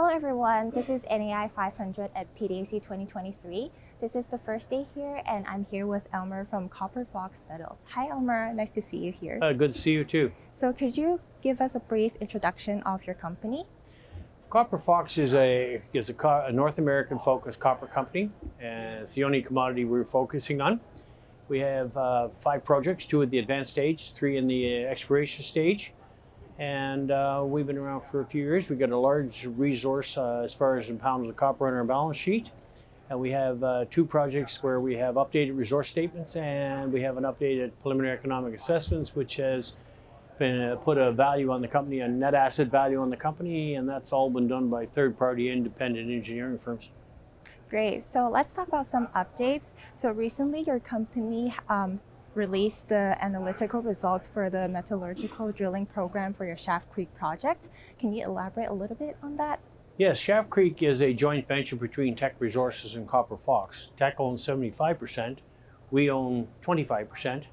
Hello everyone, this is NAI 500 at PDAC 2023. This is the first day here and I'm here with Elmer from Copper Fox Metals. Hi Elmer, nice to see you here. Good to see you too. So could you give us a brief introduction of your company? Copper Fox is a North American focused copper company, and it's the only commodity we're focusing on. We have 5 projects, 2 at the advanced stage, 3 in the exploration stage. And we've been around for a few years. We've got a large resource as far as in pounds of copper on our balance sheet. And we have 2 projects where we have updated resource statements, and we have an updated preliminary economic assessments, which has been put a value on the company, a net asset value on the company, and that's all been done by third-party independent engineering firms. Great, so let's talk about some updates. So recently your company released the analytical results for the metallurgical drilling program for your Schaft Creek project. Can you elaborate a little bit on that? Yes, Schaft Creek is a joint venture between Teck Resources and Copper Fox. Teck owns 75%, we own 25%,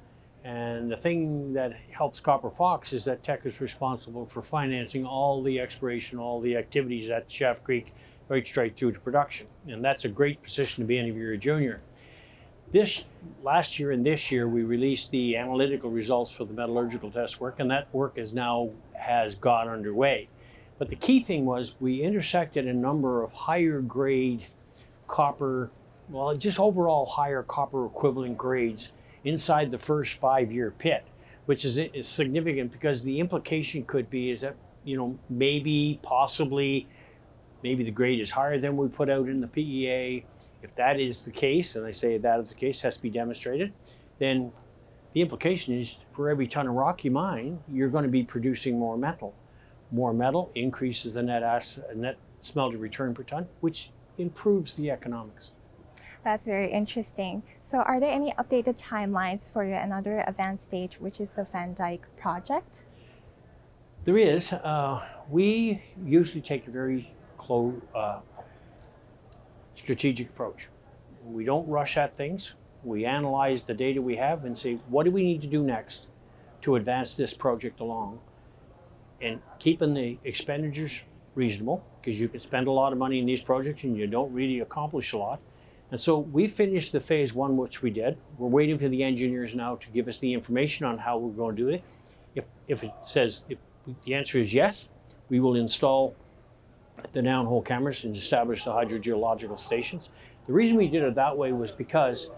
and the thing that helps Copper Fox is that Teck is responsible for financing all the exploration, all the activities at Schaft Creek right straight through to production. And that's a great position to be in if you're a junior. Last year and this year, we released the analytical results for the metallurgical test work, and that work has got underway. But the key thing was we intersected a number of higher grade copper, well, just overall higher copper equivalent grades inside the first 5-year pit, which is significant because the implication could be is that, you know, maybe the grade is higher than we put out in the PEA. If that is the case, and I say that is the case, has to be demonstrated, then the implication is for every ton of rock you mine, you're going to be producing more metal. More metal increases the net smelter return per ton, which improves the economics. That's very interesting. So are there any updated timelines for your another advanced stage, which is the Dyke project? There is. We usually take a very close, strategic approach. We don't rush at things. We analyze the data we have and say, what do we need to do next to advance this project along? And keeping the expenditures reasonable, because you can spend a lot of money in these projects and you don't really accomplish a lot. And so we finished the phase 1, which we did. We're waiting for the engineers now to give us the information on how we're going to do it. If the answer is yes, we will install the downhole cameras and establish the hydrogeological stations. The reason we did it that way was because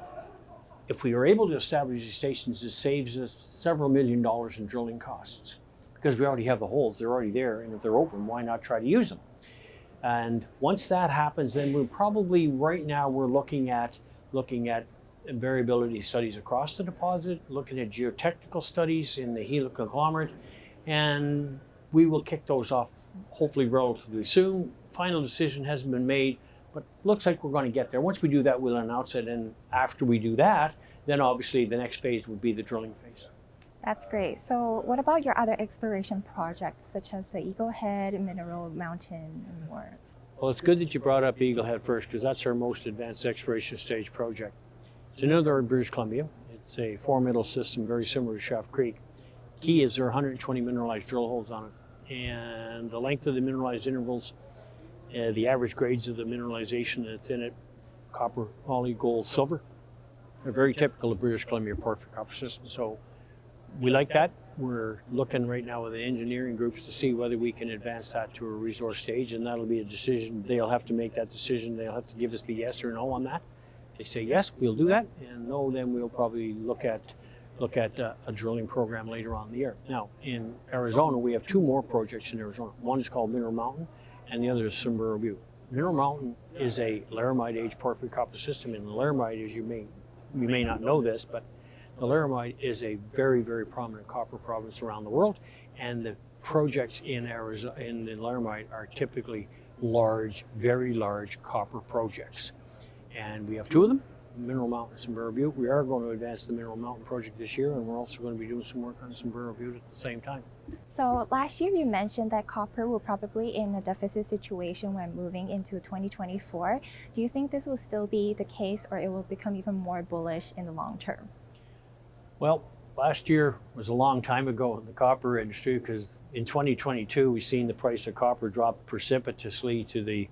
if we are able to establish these stations, it saves us several $1 million in drilling costs because we already have the holes, they're already there, and if they're open, why not try to use them? And once that happens, then we're probably, right now, we're looking at variability studies across the deposit, looking at geotechnical studies in the helical conglomerate, and we will kick those off hopefully relatively soon. Final decision hasn't been made, but looks like we're going to get there. Once we do that, we'll announce it, and after we do that, then obviously the next phase would be the drilling phase. That's great. So what about your other exploration projects, such as the Eaglehead, Mineral Mountain, and more? Well, it's good that you brought up Eaglehead first, because that's our most advanced exploration stage project. It's another in British Columbia. It's a 4-metal system, very similar to Schaft Creek. Key is there are 120 mineralized drill holes on it, and the length of the mineralized intervals, the average grades of the mineralization that's in it, copper, moly, gold, silver, are very typical of British Columbia porphyry copper system. So we like that. We're looking right now with the engineering groups to see whether we can advance that to a resource stage, and that'll be a decision. They'll have to make that decision. They'll have to give us the yes or no on that. They say yes, we'll do that, and no, then we'll probably look at a drilling program later on in the year. Now, in Arizona, we have 2 more projects in Arizona. One is called Mineral Mountain, and the other is Sombrero Butte. Mineral Mountain is a Laramide age porphyry copper system, and the Laramide, as you may not know this, but the Laramide is a very, very prominent copper province around the world, and the projects in Arizona, in the Laramide, are typically large, very large copper projects. And we have 2 of them, Mineral Mountain and Sombrero Butte. We are going to advance the Mineral Mountain project this year, and we're also going to be doing some work on Sombrero Butte at the same time. So last year you mentioned that copper will probably in a deficit situation when moving into 2024. Do you think this will still be the case, or it will become even more bullish in the long term? Well, last year was a long time ago in the copper industry, because in 2022 we've seen the price of copper drop precipitously to the,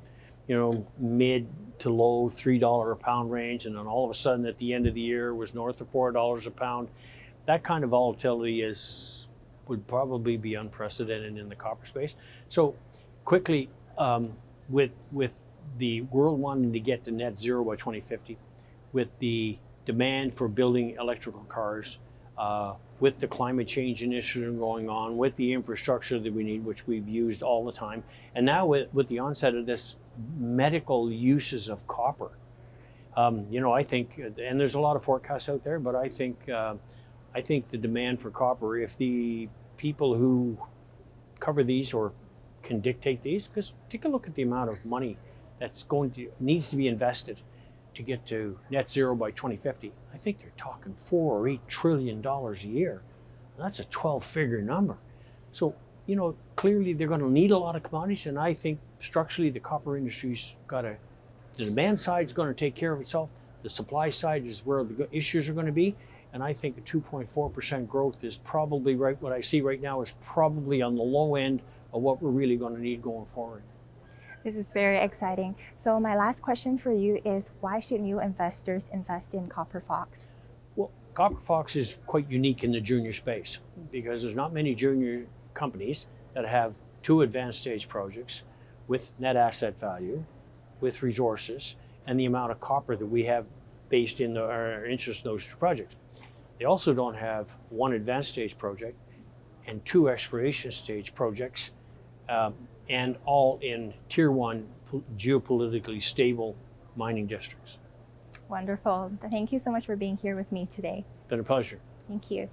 mid to low $3 a pound range, and then all of a sudden at the end of the year was north of $4 a pound. That kind of volatility would probably be unprecedented in the copper space. So quickly, with the world wanting to get to net zero by 2050, with the demand for building electrical cars, with the climate change initiative going on, with the infrastructure that we need, which we've used all the time, and now with the onset of this medical uses of copper, I think, and there's a lot of forecasts out there, but I think the demand for copper, if the people who cover these or can dictate these, because take a look at the amount of money that's needs to be invested to get to net zero by 2050. I think they're talking $4 or $8 trillion a year. That's a 12-figure number. So, clearly they're going to need a lot of commodities, and I think structurally the copper industry's the demand side's going to take care of itself. The supply side is where the issues are going to be, and I think a 2.4% growth is probably right. What I see right now is probably on the low end of what we're really going to need going forward. This is very exciting. So my last question for you is, why should new investors invest in Copper Fox? Well, Copper Fox is quite unique in the junior space, because there's not many junior companies that have 2 advanced stage projects with net asset value, with resources, and the amount of copper that we have based in our interest in those 2 projects. They also don't have 1 advanced stage project and 2 exploration stage projects, and all in tier 1 geopolitically stable mining districts. Wonderful. Thank you so much for being here with me today. Been a pleasure. Thank you.